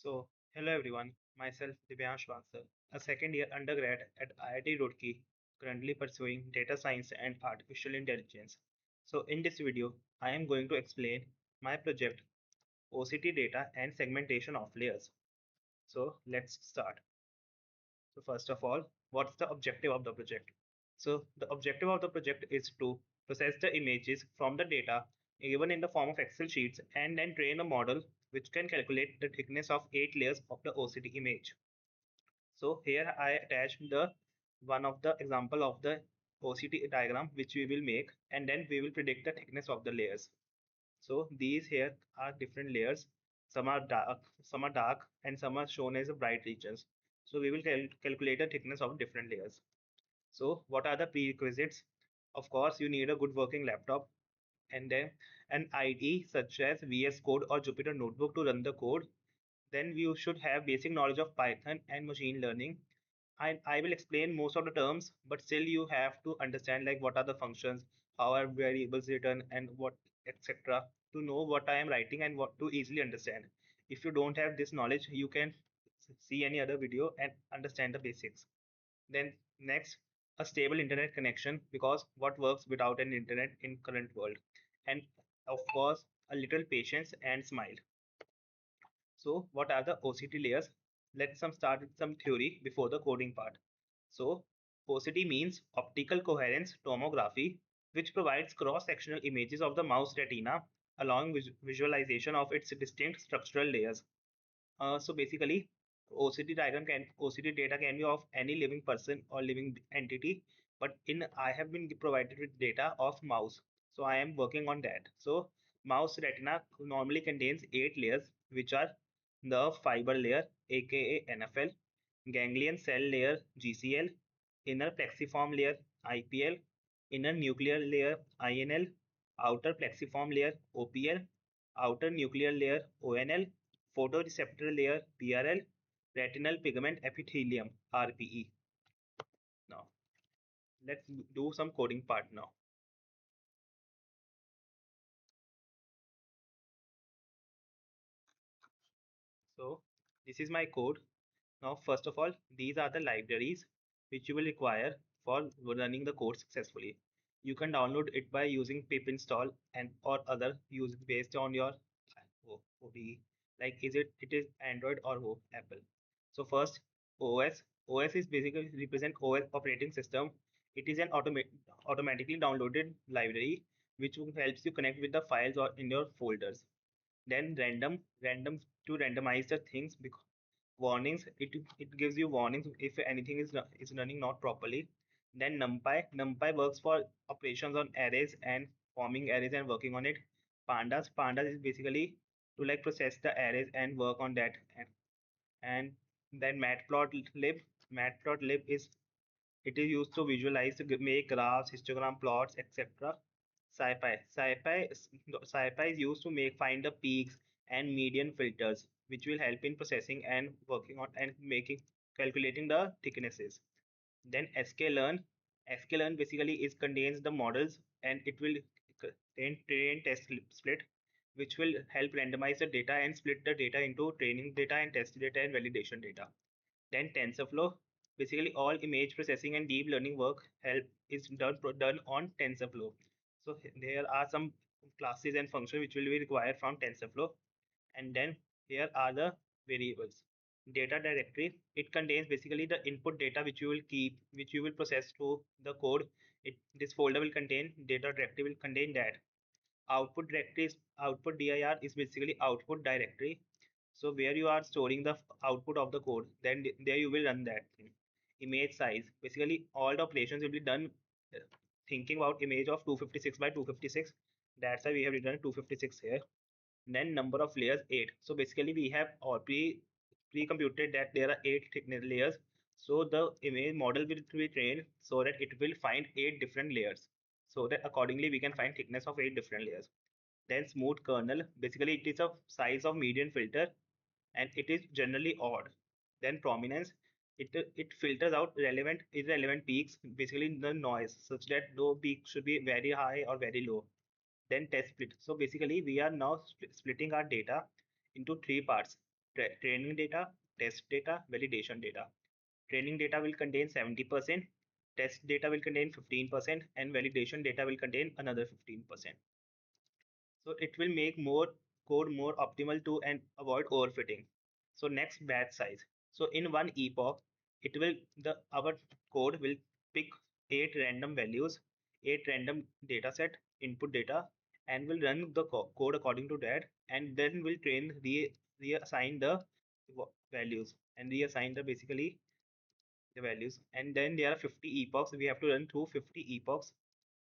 Hello everyone, myself DIVYANSH, a second year undergrad at IIT Roorkee, currently pursuing data science and artificial intelligence. In this video, I am going to explain my project OCT data and segmentation of layers. Let's start. First of all, what's the objective of the project? The objective of the project is to process the images from the data given in the form of Excel sheets and then train a model which can calculate the thickness of 8 layers of the OCT image. So here I attached the one of the example of the OCT diagram which we will make, and then we will predict the thickness of the layers. So these here are different layers. Some are dark, and some are shown as bright regions. So we will calculate the thickness of different layers. So what are the prerequisites? Of course, you need a good working laptop and then an IDE such as VS Code or Jupyter Notebook to run the code. Then you should have basic knowledge of Python and machine learning. I will explain most of the terms, but still you have to understand like what are the functions, how are variables written, and what etc. to know what I am writing and what to easily understand. If you don't have this knowledge, you can see any other video and understand the basics. Then next, a stable internet connection, because what works without an internet in current world, and of course a little patience and smile. So what are the OCT layers? Let's start with some theory before the coding part. So OCT means optical coherence tomography, which provides cross-sectional images of the mouse retina, allowing visualization of its distinct structural layers. So basically, OCT data can be of any living person or living entity, but in I have been provided with data of mouse, so I am working on that. So mouse retina normally contains 8 layers, which are nerve fiber layer, aka NFL, ganglion cell layer, GCL, inner plexiform layer, IPL, inner nuclear layer, INL, outer plexiform layer, OPL, outer nuclear layer, ONL, photoreceptor layer, PRL, retinal pigment epithelium, RPE. Now let's do some coding part now. So this is my code. Now first of all, these are the libraries which you will require for running the code successfully. You can download it by using pip install and or other use based on your OBE. Like it is Android or Apple. So first, OS. OS is basically represent OS operating system. It is an automatically downloaded library which helps you connect with the files or in your folders. Then random to randomize the things, because warnings, it gives you warnings if anything is running not properly. Then numpy works for operations on arrays and forming arrays and working on it. Pandas is basically to like process the arrays and work on that. And then matplotlib is, it is used to visualize, to make graphs, histogram plots, etc. Scipy is used to make find the peaks and median filters, which will help in processing and working on and making calculating the thicknesses. Then sklearn basically is contains the models, and it will contain train test split, which will help randomize the data and split the data into training data and test data and validation data. Then TensorFlow, basically all image processing and deep learning work help is done on TensorFlow. So there are some classes and functions which will be required from TensorFlow. And then here are the variables. Data directory, it contains basically the input data which you will keep, which you will process through the code. This folder will contain data directory, will contain that. Output dir is basically output directory, so where you are storing the output of the code, then there you will run that thing. Image size, basically all the operations will be done thinking about image of 256 by 256. That's why we have written 256 here. Then number of layers 8. So basically we have all pre-computed that there are 8 thickness layers. So the image model will be trained so that it will find 8 different layers, so that accordingly we can find thickness of 8 different layers. Then smooth kernel, basically it is a size of median filter and it is generally odd. Then prominence, it filters out irrelevant peaks, basically the noise, such that no peak should be very high or very low. Then test split. So basically we are now splitting our data into three parts. training data, test data, validation data. Training data will contain 70%, test data will contain 15%, and validation data will contain another 15%. So it will make more code more optimal to and avoid overfitting. So next, batch size. So in one epoch, it will the our code will pick 8 random values, 8 random data set input data, and will run the code according to that, and then will train reassign the values and reassign the basically the values. And then there are 50 epochs. We have to run through 50 epochs,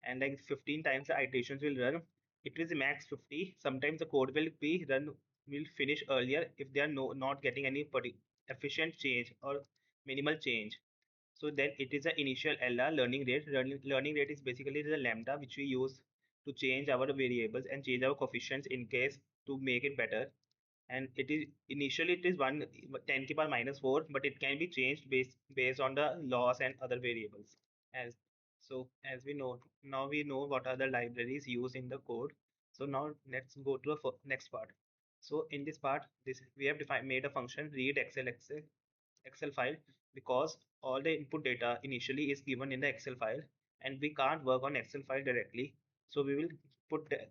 and like 15 times the iterations will run. It is max 50. Sometimes the code will finish earlier if they are not getting any efficient change or minimal change. So then it is the initial LR learning rate. Learning rate is basically the lambda which we use to change our variables and change our coefficients in case to make it better. And it is initially it is 1 10 to the power minus 4, but it can be changed based on the loss and other variables. As we know, now we know what are the libraries used in the code. So now let's go to the next part. So in this part, this we have defined made a function read Excel file, because all the input data initially is given in the Excel file, and we can't work on Excel file directly. So we will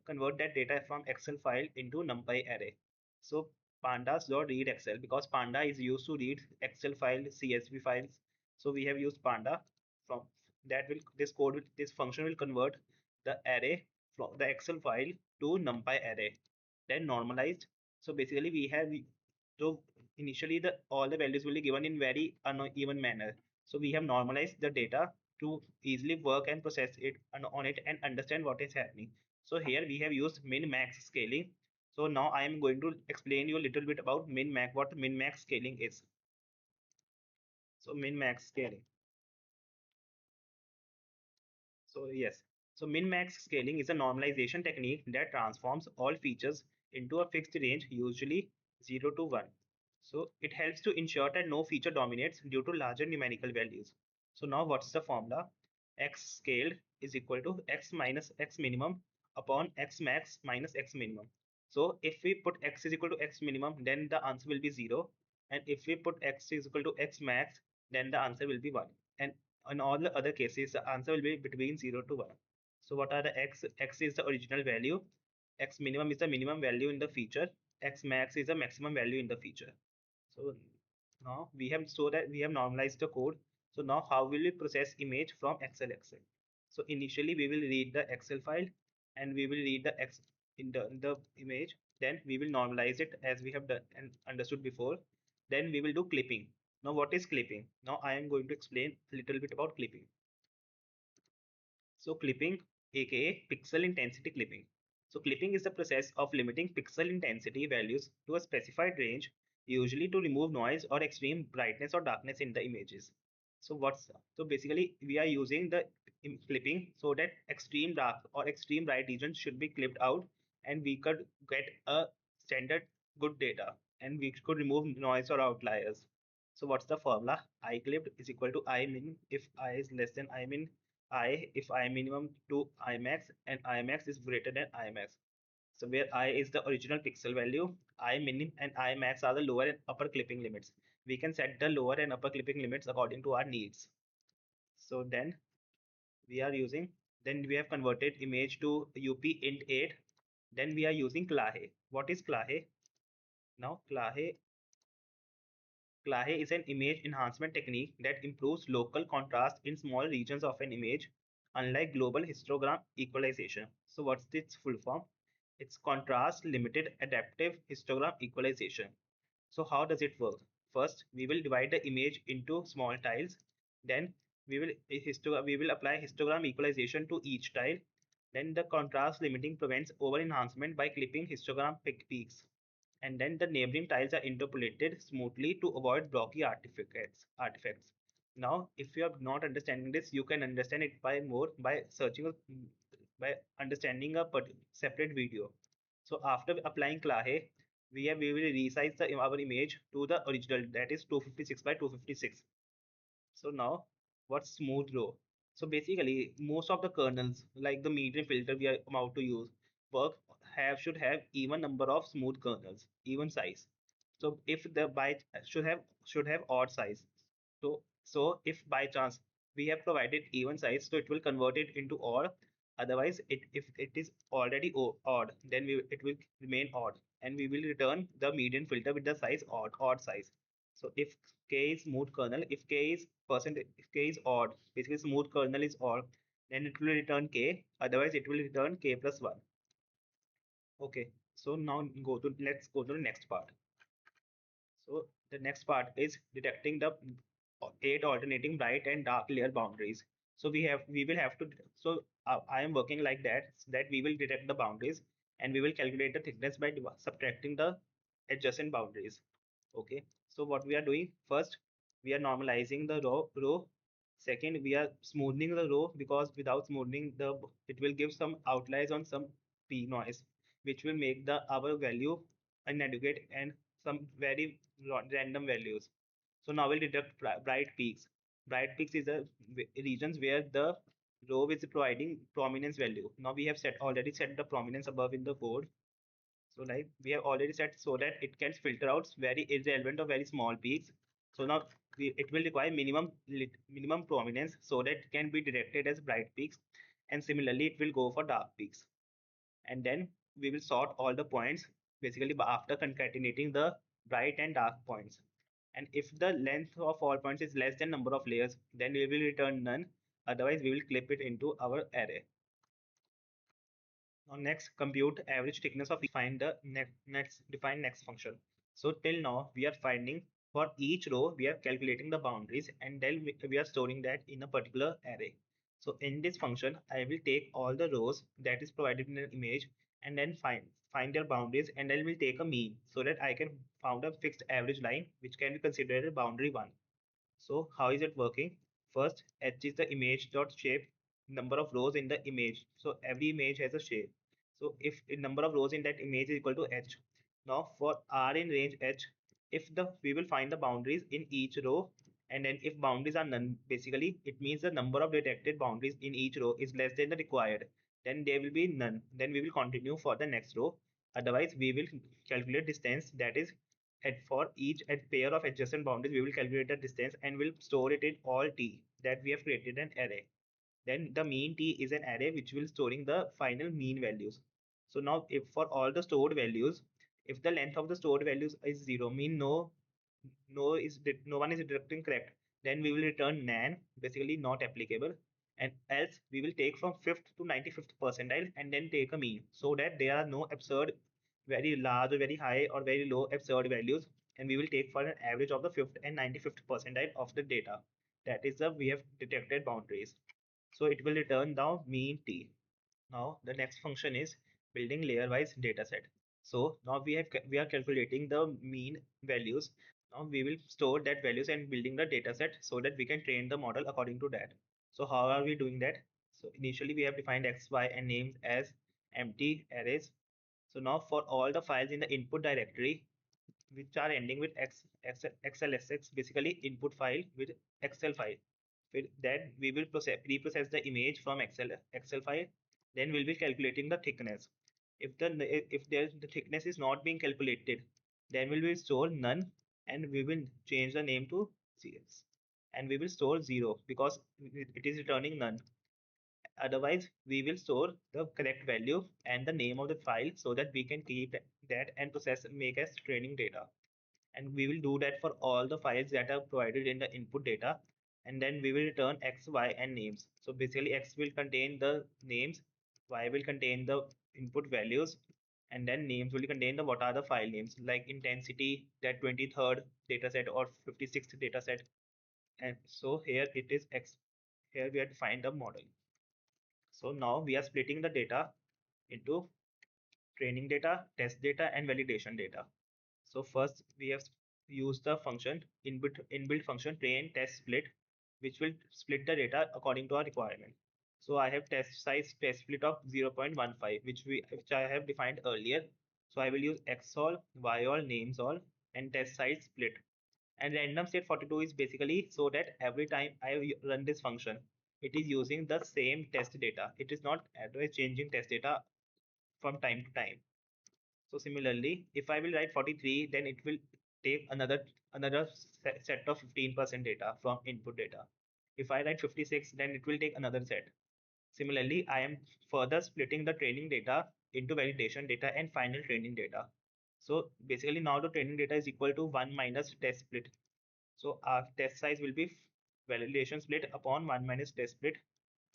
convert that data from Excel file into NumPy array. So pandas.read Excel, because panda is used to read Excel file CSV files. So we have used panda. From that will this function will convert the array from the Excel file to NumPy array. Then normalized. So basically we have so initially the all the values will be given in very uneven manner. So we have normalized the data to easily work and process it on it and understand what is happening. So here we have used min max scaling. So now I am going to explain you a little bit about min max, what min max scaling is. So min max scaling. So yes, so min-max scaling is a normalization technique that transforms all features into a fixed range, usually 0 to 1. So it helps to ensure that no feature dominates due to larger numerical values. So now what's the formula? X scaled is equal to x minus x minimum upon x max minus x minimum. So if we put x is equal to x minimum, then the answer will be 0. And if we put x is equal to x max, then the answer will be 1. And in all the other cases, the answer will be between 0 to 1. So what are the x? X is the original value. X minimum is the minimum value in the feature. X max is the maximum value in the feature. So now we have so that we have normalized the code. So now how will we process image from Excel? So initially we will read the Excel file and we will read the X in the image. Then we will normalize it as we have done and understood before. Then we will do clipping. Now what is clipping? Now I am going to explain a little bit about clipping. So clipping, aka pixel intensity clipping. So clipping is the process of limiting pixel intensity values to a specified range, usually to remove noise or extreme brightness or darkness in the images. So basically we are using the clipping so that extreme dark or extreme bright regions should be clipped out, and we could get a standard good data, and we could remove noise or outliers. So what's the formula? I clipped is equal to I min if I is less than I min, I if I minimum to I max, and I max is greater than I max. So where I is the original pixel value, I minim and I max are the lower and upper clipping limits. We can set the lower and upper clipping limits according to our needs. So we are using, then we have converted image to UP int 8. Then we are using Clahe. What is Clahe? Now Clahe is an image enhancement technique that improves local contrast in small regions of an image, unlike global histogram equalization. So what's its full form? It's contrast limited adaptive histogram equalization. So how does it work? First, we will divide the image into small tiles. Then we will apply histogram equalization to each tile. Then the contrast limiting prevents over enhancement by clipping histogram peaks, and then the neighboring tiles are interpolated smoothly to avoid blocky artifacts. Now, if you are not understanding this, you can understand it by more by searching by understanding a separate video. So after applying Clahe, we will resize our image to the original, that is 256 by 256. So now what's smooth row? So basically most of the kernels like the median filter we are about to use work have should have even number of smooth kernels, even size. So if the by should have odd size. So if by chance we have provided even size, so it will convert it into odd. Otherwise, if it is already odd, then it will remain odd, and we will return the median filter with the size odd size. So if k is smooth kernel, if k is percent, if k is odd, basically smooth kernel is odd, then it will return k. Otherwise, it will return k plus 1. Okay. So now let's go to the next part. So the next part is detecting the 8 alternating bright and dark layer boundaries. So we will have to I am working like that we will detect the boundaries, and we will calculate the thickness by subtracting the adjacent boundaries. Okay. So what we are doing first, we are normalizing the row. Second, we are smoothing the row, because without smoothing the it will give some outliers on some p noise, which will make the our value inadequate and some very random values. So now we'll deduct bright peaks. Bright peaks is the regions where the row is providing prominence value. Now we have already set the prominence above in the board. So like we have already set so that it can filter out very irrelevant or very small peaks. So now it will require minimum prominence so that it can be detected as bright peaks, and similarly it will go for dark peaks. And then we will sort all the points basically after concatenating the bright and dark points. And if the length of all points is less than number of layers, then we will return none. Otherwise, we will clip it into our array. Now next, compute average thickness of find the define next function. So till now we are finding for each row we are calculating the boundaries, and then we are storing that in a particular array. So in this function I will take all the rows that is provided in an image, and then find their boundaries, and then will take a mean so that I can found a fixed average line which can be considered a boundary 1. So how is it working? First, h is the image dot shape, number of rows in the image. So every image has a shape. So if the number of rows in that image is equal to h. Now for r in range h, if the we will find the boundaries in each row, and then if boundaries are none, basically it means the number of detected boundaries in each row is less than the required. Then there will be none. Then we will continue for the next row. Otherwise, we will calculate distance, that is at for each pair of adjacent boundaries, we will calculate the distance and will store it in all t that we have created an array. Then the mean t is an array which will storing the final mean values. So now if for all the stored values, if the length of the stored values is 0, mean no one is deducting correct, then we will return nan, basically not applicable, and else we will take from 5th to 95th percentile and then take a mean, so that there are no absurd very large or very high or very low absurd values, and we will take for an average of the 5th and 95th percentile of the data. That is the we have detected boundaries. So it will return the mean t. Now the next function is building layer wise dataset. So now we are calculating the mean values. Now we will store that values and building the dataset so that we can train the model according to that. So how are we doing that? So initially we have defined x, y and names as empty arrays. So now for all the files in the input directory which are ending with xlsx, basically input file with excel file. With that we will reprocess the image from excel file. Then we'll be calculating the thickness. If the thickness is not being calculated, then we will store none, and we will change the name to cs, and we will store 0 because it is returning none. Otherwise, we will store the correct value and the name of the file so that we can keep that and process make as training data. And we will do that for all the files that are provided in the input data, and then we will return x, y and names. So basically x will contain the names, y will contain the input values, and then names will contain the what are the file names like intensity, that 23rd dataset or 56th dataset. And so here it is x, here we have defined the model. So now we are splitting the data into training data, test data, and validation data. So first we have used the function inbuilt function train test split, which will split the data according to our requirement. So I have test size test split of 0.15, which I have defined earlier. So I will use xall, yall, namesall, and test size split. And random state 42 is basically so that every time I run this function, it is using the same test data. It is not always changing test data from time to time. So similarly, if I will write 43, then it will take another set of 15% data from input data. If I write 56, then it will take another set. Similarly, I am further splitting the training data into validation data and final training data. So basically now the training data is equal to 1 minus test split. So our test size will be validation split upon 1 minus test split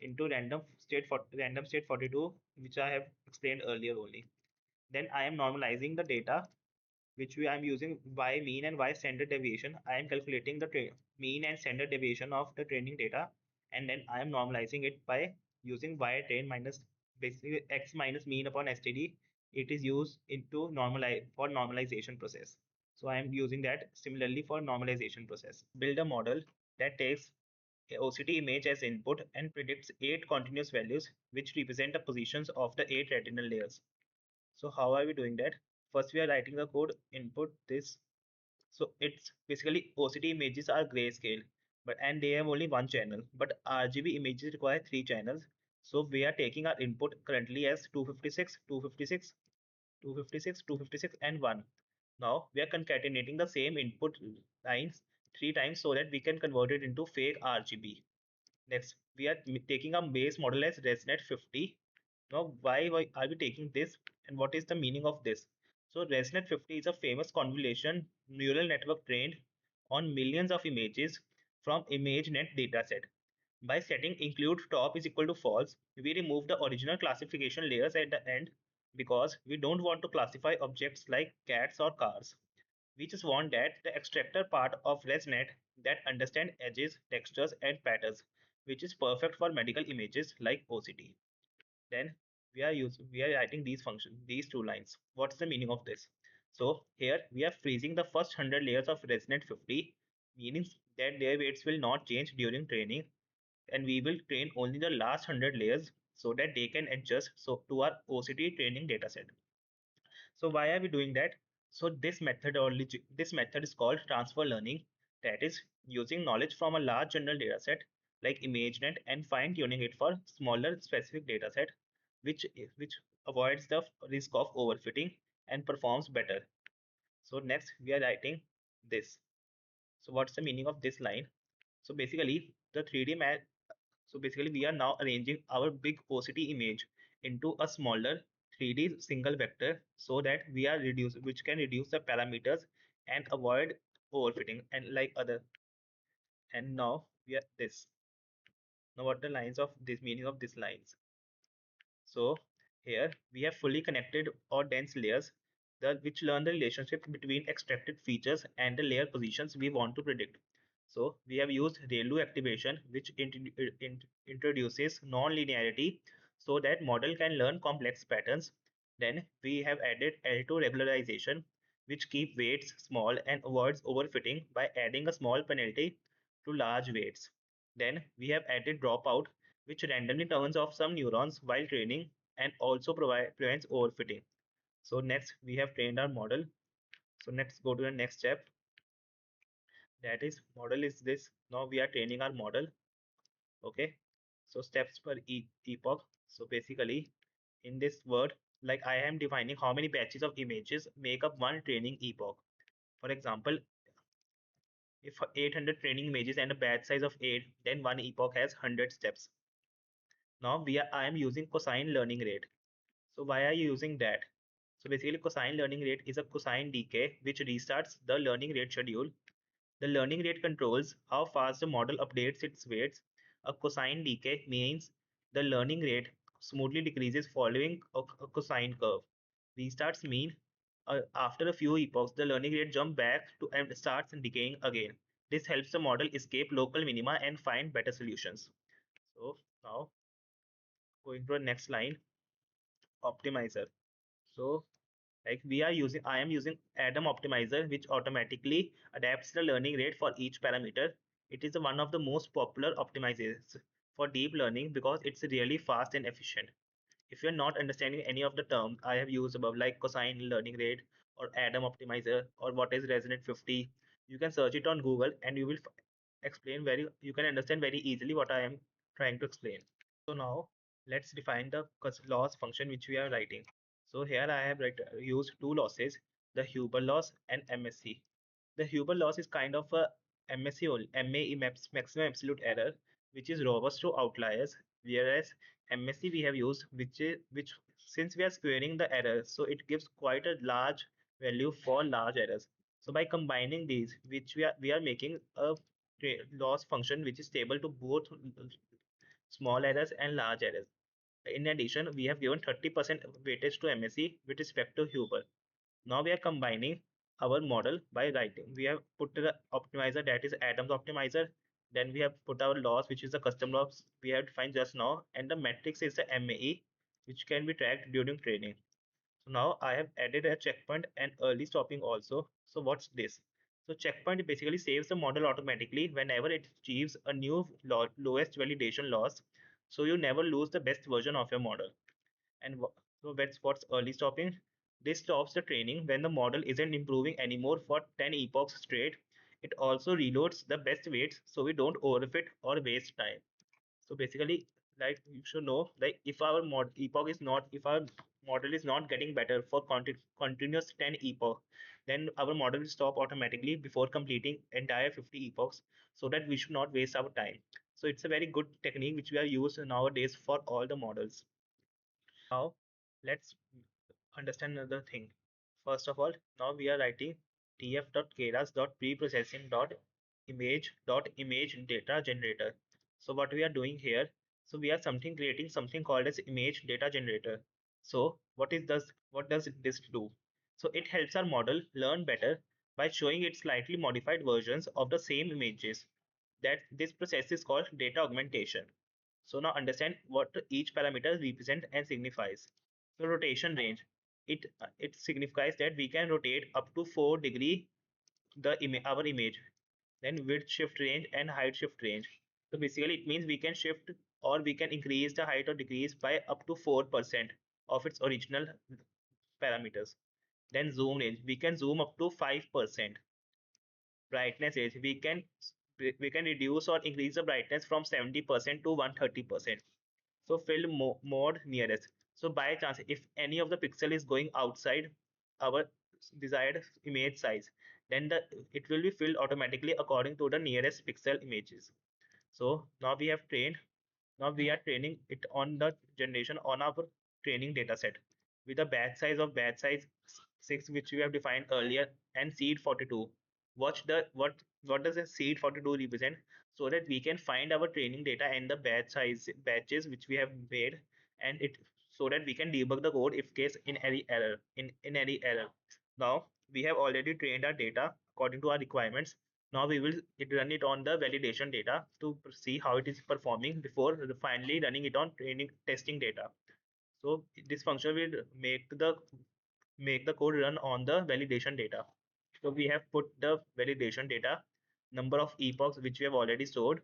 into random state 42, which I have explained earlier only. Then I am normalizing the data which I am using y mean and y standard deviation. I am calculating the mean and standard deviation of the training data, and then I am normalizing it by using y train minus basically x minus mean upon std. It is used into normalization process. So I am using that similarly for normalization process. Build a model that takes a OCT image as input and predicts 8 continuous values which represent the positions of the 8 retinal layers. So how are we doing that? First, we are writing the code input this. So it's basically OCT images are grayscale, but and they have only one channel. But RGB images require three channels. So we are taking our input currently as 256, 256, 256, 256, and 1. Now we are concatenating the same input lines three times so that we can convert it into fake RGB. Next, we are taking a base model as ResNet 50. Now, why are we taking this and what is the meaning of this? So, ResNet 50 is a famous convolution neural network trained on millions of images from ImageNet dataset. By setting include top is equal to false, we remove the original classification layers at the end because we don't want to classify objects like cats or cars. We just want that the extractor part of ResNet that understand edges, textures, and patterns, which is perfect for medical images like OCT. Then we are writing these functions, these two lines. What's the meaning of this? So here we are freezing the first 100 layers of ResNet 50, meaning that their weights will not change during training, and we will train only the last 100 layers so that they can adjust to our OCT training dataset. So why are we doing that? So this method is called transfer learning, that is using knowledge from a large general dataset like ImageNet and fine tuning it for smaller specific dataset, which avoids the risk of overfitting and performs better. So next we are writing this. So what's the meaning of this line? So basically the 3D math so basically we are now arranging our big OCT image into a smaller 3D single vector so that which can reduce the parameters and avoid overfitting and like other. And now we are this. Now what the lines of this meaning of these lines? So here we have fully connected or dense layers which learn the relationship between extracted features and the layer positions we want to predict. So we have used ReLU activation, which introduces non-linearity so that model can learn complex patterns. Then we have added L2 regularization, which keep weights small and avoids overfitting by adding a small penalty to large weights. Then we have added dropout, which randomly turns off some neurons while training and also prevents overfitting. So next we have trained our model. So let's go to the next step. That is model is this. Now we are training our model. Okay. So steps per epoch. So basically in this word, like I am defining how many batches of images make up one training epoch. For example, if 800 training images and a batch size of 8, then one epoch has 100 steps. Now I am using cosine learning rate. So why are you using that? So basically cosine learning rate is a cosine decay which restarts the learning rate schedule. The learning rate controls how fast the model updates its weights. A cosine decay means the learning rate smoothly decreases following a cosine curve. Restarts mean after a few epochs, the learning rate jumps back to and starts decaying again. This helps the model escape local minima and find better solutions. So now going to the next line, optimizer. So like I am using Adam optimizer, which automatically adapts the learning rate for each parameter. It is one of the most popular optimizers for deep learning because it's really fast and efficient. If you're not understanding any of the terms I have used above, like cosine learning rate or Adam optimizer or what is resonate 50, you can search it on Google and you can understand very easily what I am trying to explain. So now let's define the loss function which we are writing. So here I have used two losses, the Huber loss and MSE. The Huber loss is kind of a MSE MAE maximum absolute error, which is robust to outliers, whereas MSE we have used, which since we are squaring the error, so it gives quite a large value for large errors. So by combining these, which we are making a loss function which is stable to both small errors and large errors. In addition, we have given 30% weightage to MSE with respect to Huber. Now we are combining our model by writing. We have put the optimizer, that is Adams optimizer. Then we have put our loss, which is the custom loss we have defined just now, and the matrix is the MAE, which can be tracked during training. So now I have added a checkpoint and early stopping also. So what's this? So checkpoint basically saves the model automatically whenever it achieves a new lowest validation loss. So you never lose the best version of your model. And so that's what's early stopping. This stops the training when the model isn't improving anymore for 10 epochs straight. It also reloads the best weights so we don't overfit or waste time. So basically, like you should know, like if our if our model is not getting better for continuous 10 epoch, then our model will stop automatically before completing entire 50 epochs, so that we should not waste our time. So it's a very good technique which we are used nowadays for all the models. Now, let's understand another thing. First of all, now we are writing tf.keras.preprocessing.image.image data generator. So what we are doing here, so we are creating something called as image data generator. So what does this do? So it helps our model learn better by showing it slightly modified versions of the same images. That this process is called data augmentation. So now understand what each parameter represents and signifies. So rotation range, it signifies that we can rotate up to 4 degree our image. Then width shift range and height shift range. So basically it means we can shift or we can increase the height or decrease by up to 4% of its original parameters. Then zoom range, we can zoom up to 5%. Brightness range, we can reduce or increase the brightness from 70% to 130%. So fill mode nearest. So by chance, if any of the pixel is going outside our desired image size, then it will be filled automatically according to the nearest pixel images. So now we are training it on the generation on our training data set with a batch size 6, which we have defined earlier, and seed 42. Watch the what does a seed 42 represent, so that we can find our training data and the batches which we have made, and it so that we can debug the code if case in any error. Now we have already trained our data according to our requirements. Now we will run it on the validation data to see how it is performing before finally running it on training testing data. So this function will make the code run on the validation data. So we have put the validation data, number of epochs which we have already stored,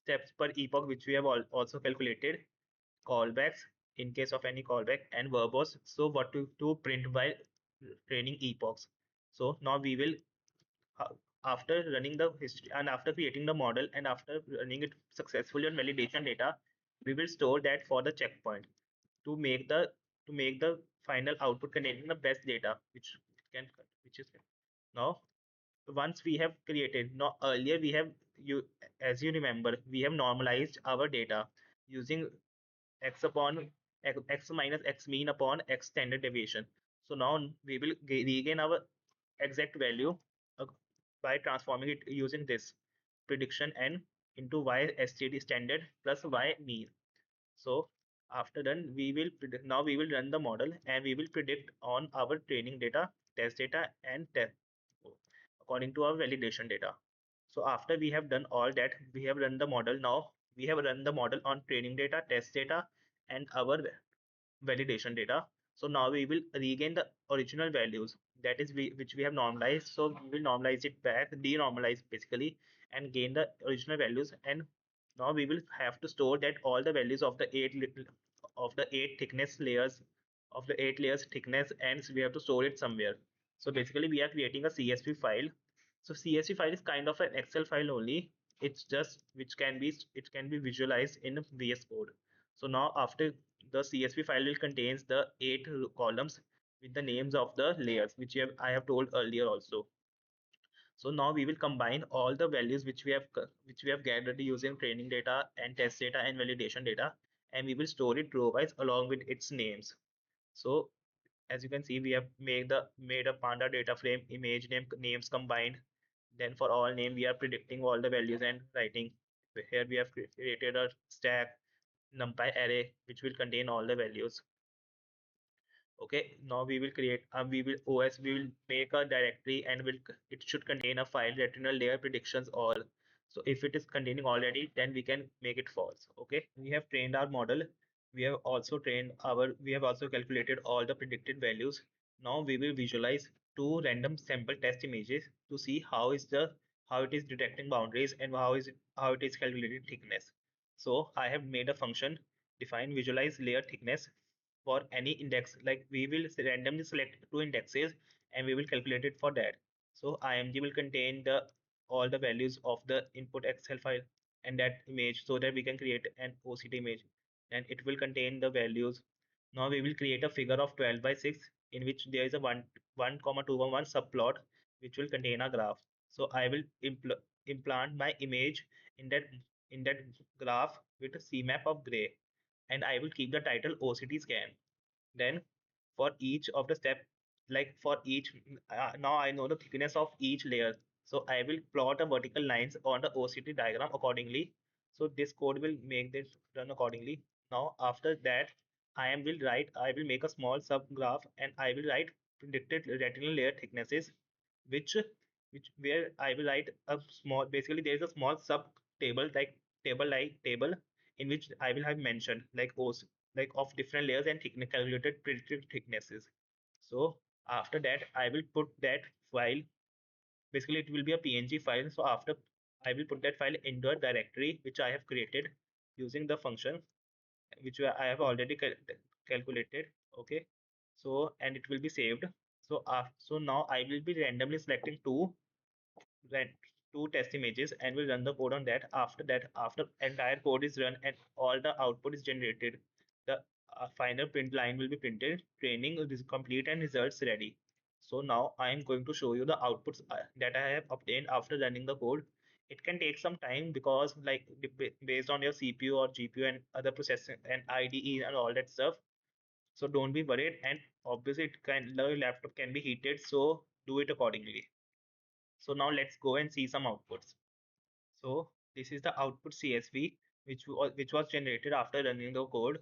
steps per epoch which we have also calculated, callbacks in case of any callback, and verbose. So what to print by training epochs. So now we will uh, after running the history and after creating the model and after running it successfully on validation data, we will store that for the checkpoint to make the final output containing the best data can which is now once we have created. Now earlier we have you as you remember, we have normalized our data using x upon x minus x mean upon x standard deviation. So now we will regain our exact value uh, by transforming it using this prediction n into y std standard plus y mean. So after done, now we will run the model and we will predict on our training data, test data, and test according to our validation data. So after we have done all that, we have run the model. Now we have run the model on training data, test data, and our validation data. So now we will regain the original values, that is which we have normalized. So we will normalize it back, denormalize basically, and gain the original values. And now we will have to store that all the values of the eight thickness layers of the 8 layers thickness, and we have to store it somewhere. So basically we are creating a CSV file. So CSV file is kind of an Excel file only. It's just it can be visualized in VS Code. So now after the CSV file will contains the 8 columns with the names of the layers, which I have told earlier also. So now we will combine all the values which we have gathered using training data and test data and validation data, and we will store it row wise along with its names. So as you can see, we have made a panda data frame image names combined. Then for all name, we are predicting all the values and writing. Here we have created a stack numpy array which will contain all the values. Okay, now we will create we will make a directory, and will it should contain a file retinal layer predictions all. So if it is containing already, then we can make it false. Okay, we have trained our model. We have also calculated all the predicted values. Now we will visualize two random sample test images to see how it is detecting boundaries, and how it is calculating thickness. So I have made a function define visualize layer thickness for any index. Like, we will randomly select two indexes, and we will calculate it for that. So img will contain the all the values of the input excel file and that image, so that we can create an oct image, and it will contain the values. Now we will create a figure of 12 by 6 in which there is a 1 comma 2 1 subplot which will contain a graph. So I will implant my image in that graph with a cmap of gray, and I will keep the title OCT scan. Then for each of the step, like for each, now I know the thickness of each layer. So I will plot a vertical lines on the OCT diagram accordingly. So this code will make this run accordingly. Now after that, I will make a small subgraph, and I will write predicted retinal layer thicknesses, which where I will write a small, basically there is a small sub table, like table in which I will have mentioned like OC, like of different layers and thickness calculated predicted thicknesses. So after that, I will put that file, basically it will be a png file. So after, I will put that file into a directory which I have created using the function which I have already calculated. Okay, so and it will be saved. So so now I will be randomly selecting run two test images, and will run the code on that. After that, after entire code is run and all the output is generated, the final print line will be printed, training is complete and results ready. So now I am going to show you the outputs that I have obtained after running the code. It can take some time because, like, based on your CPU or GPU and other processing and IDE and all that stuff. So don't be worried, and obviously the laptop can be heated, so do it accordingly. So now let's go and see some outputs. So this is the output CSV which was generated after running the code.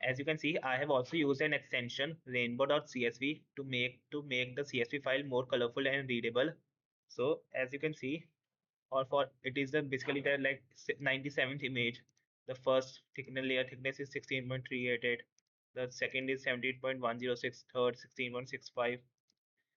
As you can see, I have also used an extension rainbow.csv to make the CSV file more colorful and readable. So as you can see, or for it is the basically the like 97th image. The first thickness layer thickness is 16.388. The second is 17.106. Third 16.65.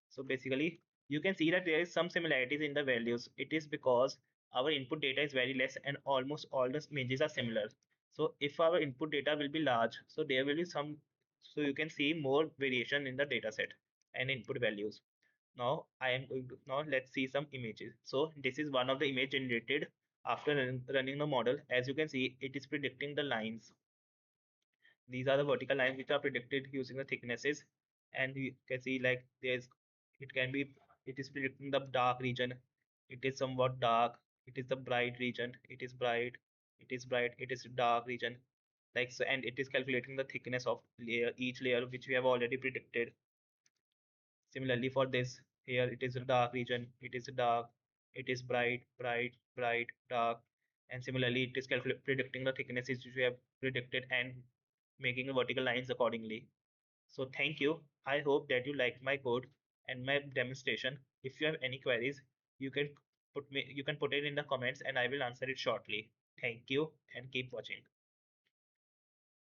So basically, you can see that there is some similarities in the values. It is because our input data is very less and almost all the images are similar. So if our input data will be large, so there will be some, so you can see more variation in the data set and input values. Now I am going to, now let's see some images. So this is one of the image generated after running the model. As you can see, it is predicting the lines. These are the vertical lines which are predicted using the thicknesses, and you can see like it can be, it is predicting the dark region, it is somewhat dark, it is the bright region, it is bright, it is bright, it is dark region, like so, and it is calculating the thickness of each layer which we have already predicted. Similarly for this, here it is a dark region, it is dark, it is bright, bright, bright, dark, and similarly it is predicting the thicknesses which we have predicted and making the vertical lines accordingly. So thank you. I hope that you like my code and my demonstration. If you have any queries, you can put it in the comments, and I will answer it shortly. Thank you and keep watching.